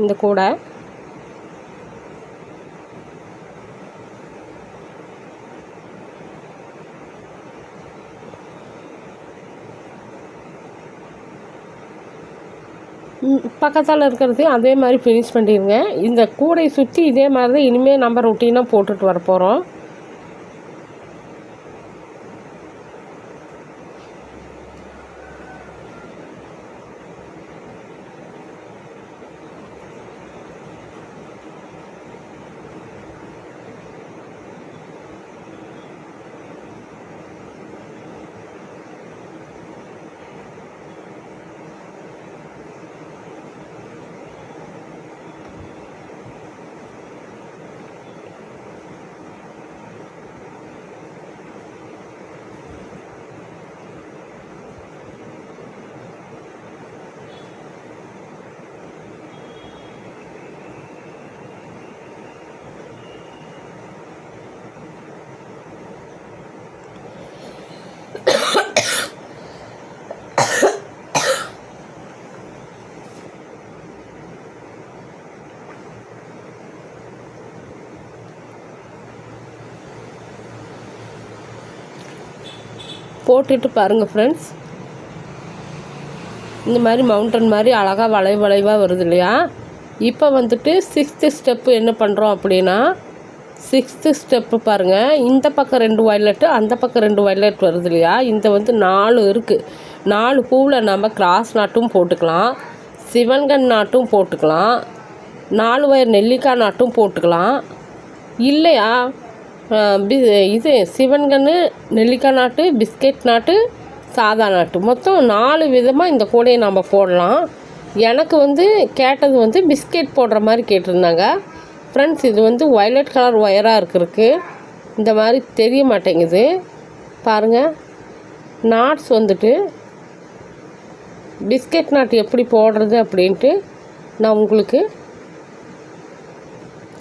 [SPEAKER 1] இந்த கூடை. பக்கத்தில் இருக்கிறது அதே மாதிரி ஃபினிஷ் பண்ணிடுங்க. இந்த கூடையை சுற்றி இதே மாதிரி தான் இனிமேல் நம்ம ரொட்டீனாக போட்டுட்டு வர போகிறோம். போட்டுட்டு பாருங்கள் ஃப்ரெண்ட்ஸ். இந்த மாதிரி மவுண்டன் மாதிரி அழகாக வளைவாக வருது இல்லையா. இப்போ வந்துட்டு 6th ஸ்டெப்பு என்ன பண்ணுறோம் அப்படின்னா, 6th ஸ்டெப்பு பாருங்கள். இந்த பக்கம் 2 வயலட்டு, அந்த பக்கம் 2 வயலட் வருது இல்லையா. இந்த வந்து 4 இருக்குது. 4 பூவில் நம்ம கிராஸ் நாட்டும் போட்டுக்கலாம், சிவன்கண் நாட்டும் போட்டுக்கலாம், 4 வயர் நெல்லிக்காய் நாட்டும் போட்டுக்கலாம். இல்லையா இது சிவன்கன்று, நெல்லிக்காய் நாட்டு, பிஸ்கெட் நாட்டு, சாதா நாட்டு, மொத்தம் 4 விதமாக இந்த கூடையை நம்ம போடலாம். எனக்கு வந்து கேட்டது வந்து பிஸ்கெட் போடுற மாதிரி கேட்டிருந்தாங்க ஃப்ரெண்ட்ஸ். இது வந்து வயலட் கலர் ஒயராக இருக்கிறதுக்கு இந்த மாதிரி தெரிய மாட்டேங்குது பாருங்கள். நாட்ஸ் வந்துட்டு பிஸ்கெட் நாட் எப்படி போடுறது அப்படின்ட்டு நான் உங்களுக்கு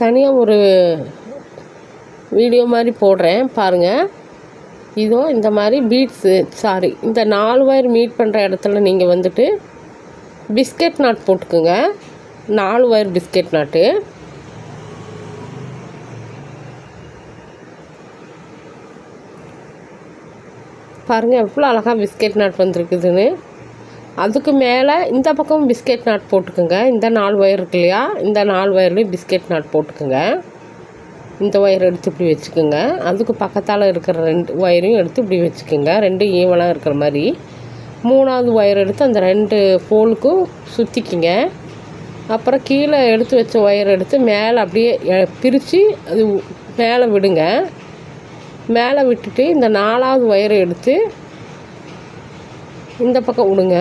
[SPEAKER 1] தனியாக ஒரு வீடியோ மாதிரி போடுறேன் பாருங்கள். இதோ இந்த மாதிரி இந்த 4 வயர் மீட் பண்ணுற இடத்துல நீங்கள் வந்துட்டு பிஸ்கெட் நாட் போட்டுக்குங்க. 4 வயர் பிஸ்கெட் நாட்டு. பாருங்கள் எவ்வளோ அழகாக பிஸ்கெட் நாட் வந்துருக்குதுன்னு. அதுக்கு மேலே இந்த பக்கம் பிஸ்கெட் நாட் போட்டுக்குங்க. இந்த 4 வயர் இருக்கு இல்லையா, இந்த 4 வயர்லேயும் பிஸ்கெட் நாட் போட்டுக்குங்க. இந்த ஒயர் எடுத்து இப்படி வச்சுக்கோங்க. அதுக்கு பக்கத்தால் இருக்கிற 2 ஒயரையும் எடுத்து இப்படி வச்சுக்கோங்க, 2 ஈவனாக இருக்கிற மாதிரி. 3வது ஒயர் எடுத்து அந்த 2 போலுக்கும் சுற்றிக்கிங்க. அப்புறம் கீழே எடுத்து வச்ச ஒயர் எடுத்து மேலே அப்படியே பிரித்து அது மேலே விடுங்க. மேலே விட்டுட்டு இந்த 4வது ஒயரை எடுத்து இந்த பக்கம் விடுங்க.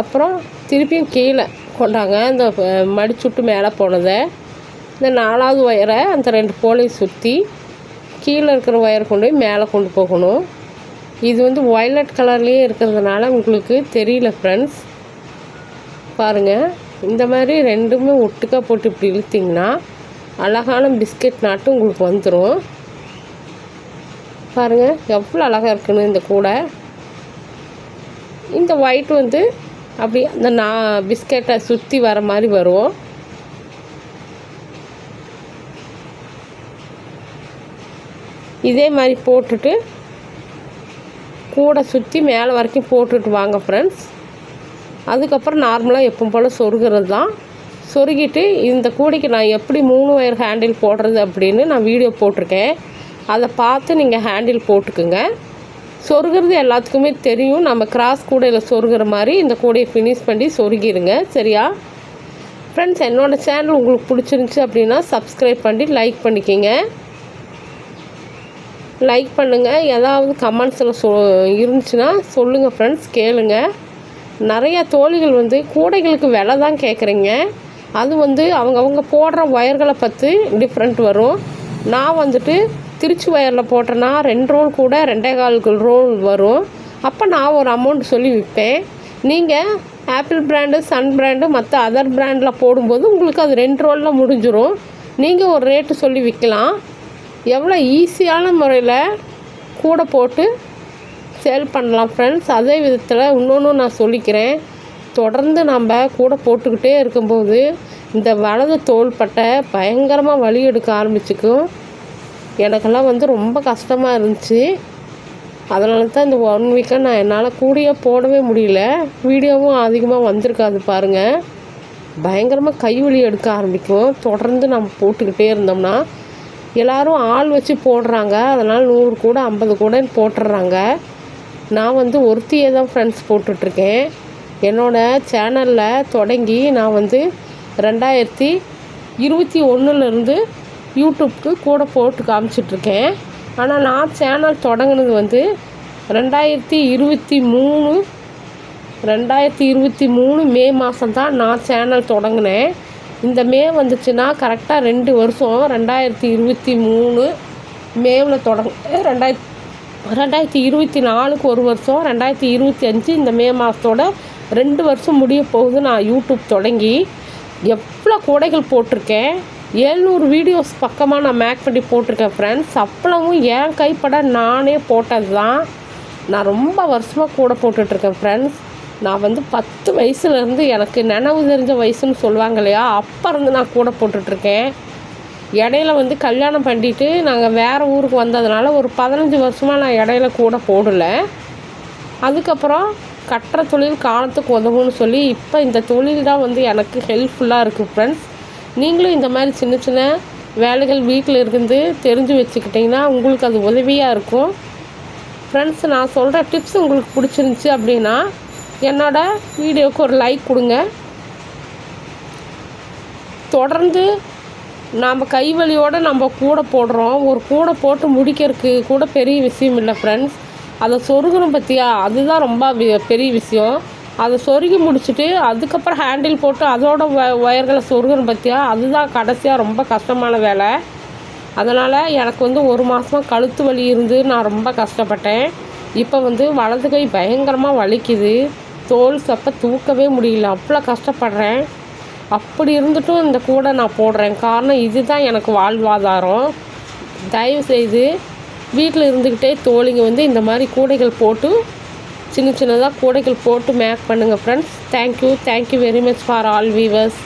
[SPEAKER 1] அப்புறம் திருப்பியும் கீழே கொண்டாங்க. இந்த மடிச்சுட்டு மேலே போனதை இந்த 4வது ஒயரை அந்த 2 போலையும் சுற்றி கீழே இருக்கிற ஒயர் கொண்டு போய் மேலே கொண்டு போகணும். இது வந்து வயலட் கலர்லேயே இருக்கிறதுனால உங்களுக்கு தெரியல ஃப்ரெண்ட்ஸ். பாருங்கள் இந்த மாதிரி 2மே ஒட்டுக்காக போட்டு இப்படி இழுத்திங்கன்னா அழகான பிஸ்கெட் நாட்டு உங்களுக்கு வந்துடும். பாருங்கள் எவ்வளோ அழகாக இருக்குன்னு இந்த கூடை. இந்த ஒயிட் வந்து அப்படி அந்த பிஸ்கெட்டை சுற்றி வர மாதிரி வரும். இதே மாதிரி போட்டுட்டு கூடை சுற்றி மேலே வரைக்கும் போட்டுட்டு வாங்க ஃப்ரெண்ட்ஸ். அதுக்கப்புறம் நார்மலாக எப்பவும் போல் சொருகிறது தான். சொருகிட்டு இந்த கூடைக்கு நான் எப்படி 3 வயர் ஹேண்டில் போடுறது அப்படின்னு நான் வீடியோ போட்டிருக்கேன். அதை பார்த்து நீங்கள் ஹேண்டில் போட்டுக்குங்க. சொருகிறது எல்லாத்துக்குமே தெரியும். நம்ம கிராஸ் கூடையில் சொருகிற மாதிரி இந்த கூடையை ஃபினிஷ் பண்ணி சொருகிடுங்க. சரியா ஃப்ரெண்ட்ஸ்? என்னோடய சேனல் உங்களுக்கு பிடிச்சிருந்துச்சி அப்படின்னா சப்ஸ்கிரைப் பண்ணி லைக் பண்ணிக்கிங்க. லைக் பண்ணுங்கள். ஏதாவது கமெண்ட்ஸில் இருந்துச்சுன்னா சொல்லுங்கள் ஃப்ரெண்ட்ஸ், கேளுங்க. நிறையா தோழிகள் வந்து கூடைகளுக்கு விலை தான் கேட்குறீங்க. அது வந்து அவங்க போடுற ஒயர்களை பற்றி டிஃப்ரெண்ட் வரும். நான் வந்துட்டு திருச்சி ஒயரில் போட்டேன்னா 2 ரோல் கூட 2.25 ரோல் வரும். அப்போ நான் ஒரு அமௌண்ட் சொல்லி விற்பேன். நீங்கள் ஆப்பிள் பிராண்டு, சன் பிராண்டு, மற்ற அதர் பிராண்டில் போடும்போது உங்களுக்கு அது 2 ரோலில் முடிஞ்சிடும். நீங்கள் ஒரு ரேட்டு சொல்லி விற்கலாம். எவ்வளோ ஈஸியான முறையில் கூடை போட்டு சேல் பண்ணலாம் ஃப்ரெண்ட்ஸ். அதே விதத்தில் இன்னொன்று நான் சொல்லிக்கிறேன். தொடர்ந்து நம்ம கூடை போட்டுக்கிட்டே இருக்கும்போது இந்த வலது தோள்பட்டை பயங்கரமாக வலி எடுக்க ஆரம்பிச்சுக்கும். எனக்கெல்லாம் வந்து ரொம்ப கஷ்டமாக இருந்துச்சு. அதனால தான் இந்த 1 வீக்காக நான் என்னால் கூடையே போடவே முடியல. வீடியோவும் அதிகமாக வந்திருக்காது பாருங்கள். பயங்கரமாக கை வலி எடுக்க ஆரம்பிக்கும் தொடர்ந்து நம்ம போட்டுக்கிட்டே இருந்தோம்னா. எல்லோரும் ஆள் வச்சு போடுறாங்க, அதனால் 100 கூட 50 கூட போட்டுடுறாங்க. நான் வந்து ஒருத்தியே தான் ஃப்ரெண்ட்ஸ் போட்டுட்ருக்கேன். என்னோடய சேனலில் தொடங்கி நான் வந்து 2021 யூடியூப்க்கு கூட போட்டு காமிச்சிட்ருக்கேன். ஆனால் நான் சேனல் தொடங்கினது வந்து 2023 மே மாதம் தான் நான் சேனல் தொடங்கினேன். இந்த மே வந்துச்சுன்னா கரெக்டாக 2 வருஷம். 2023 மேவில் தொடங்கினேன். 2024க்கு 1 வருஷம், 2025 இந்த மே மாதத்தோட 2 வருஷம் முடிய போகுது நான் யூடியூப் தொடங்கி. எவ்வளோ கூடைகள் போட்டிருக்கேன். 700 வீடியோஸ் பக்கமாக நான் மேக் பண்ணி போட்டிருக்கேன் ஃப்ரெண்ட்ஸ். அப்பளமும் என் கைப்பட நானே போட்டது தான். நான் ரொம்ப வருஷமாக கூடை போட்டுட்ருக்கேன் ஃப்ரெண்ட்ஸ். நான் வந்து 10 வயசுலேருந்து எனக்கு நினைவு தெரிஞ்ச வயசுன்னு சொல்லுவாங்க இல்லையா, அப்போ இருந்து நான் கூடை போட்டுட்ருக்கேன். இடையில வந்து கல்யாணம் பண்ணிட்டு நாங்கள் வேறு ஊருக்கு வந்ததுனால ஒரு 15 வருஷமாக நான் இடையில கூடை போடலை. அதுக்கப்புறம் கட்டுற தொழில் காலத்துக்கு உதவும்னு சொல்லி இப்போ இந்த தொழில் தான் வந்து எனக்கு ஹெல்ப்ஃபுல்லாக இருக்குது ஃப்ரெண்ட்ஸ். நீங்களும் இந்த மாதிரி சின்ன சின்ன வேலைகள் வீட்டில் இருந்து தெரிஞ்சு வச்சுக்கிட்டிங்கன்னா உங்களுக்கு அது உதவியாக இருக்கும். ஃப்ரெண்ட்ஸ், நான் சொல்கிற டிப்ஸ் உங்களுக்கு பிடிச்சிருந்துச்சி அப்படின்னா என்னோடய வீடியோவுக்கு ஒரு லைக் கொடுங்க. தொடர்ந்து நாம் கைவலியோடு நம்ம கூடை போடுறோம். ஒரு கூடை போட்டு முடிக்கிறதுக்கு கூட பெரிய விஷயம் இல்லை ஃப்ரெண்ட்ஸ். அதை சொருகணும் பற்றியா, அதுதான் ரொம்ப பெரிய விஷயம். அதை சொருகி முடிச்சுட்டு அதுக்கப்புறம் ஹேண்டில் போட்டு அதோட ஒயர்களை சொருகணும் பற்றியா, அதுதான் கடைசியாக ரொம்ப கஷ்டமான வேலை. அதனால் எனக்கு வந்து 1 மாதமாக கழுத்து வலி இருந்து நான் ரொம்ப கஷ்டப்பட்டேன். இப்போ வந்து வலது கை பயங்கரமாக வலிக்குது. தோல் சப்பை தூக்கவே முடியல, அவ்வளோ கஷ்டப்படுறேன். அப்படி இருந்துட்டும் இந்த கூடை நான் போடுறேன். காரணம் இதுதான் எனக்கு வாழ்வாதாரம். தயவுசெய்து வீட்டில் இருந்துக்கிட்டே தோழிங்க வந்து இந்த மாதிரி கூடைகள் போட்டு சின்ன சின்னதாக கூடைகள் போட்டு மேக் பண்ணுங்கள் friends. Thank you very much for all viewers.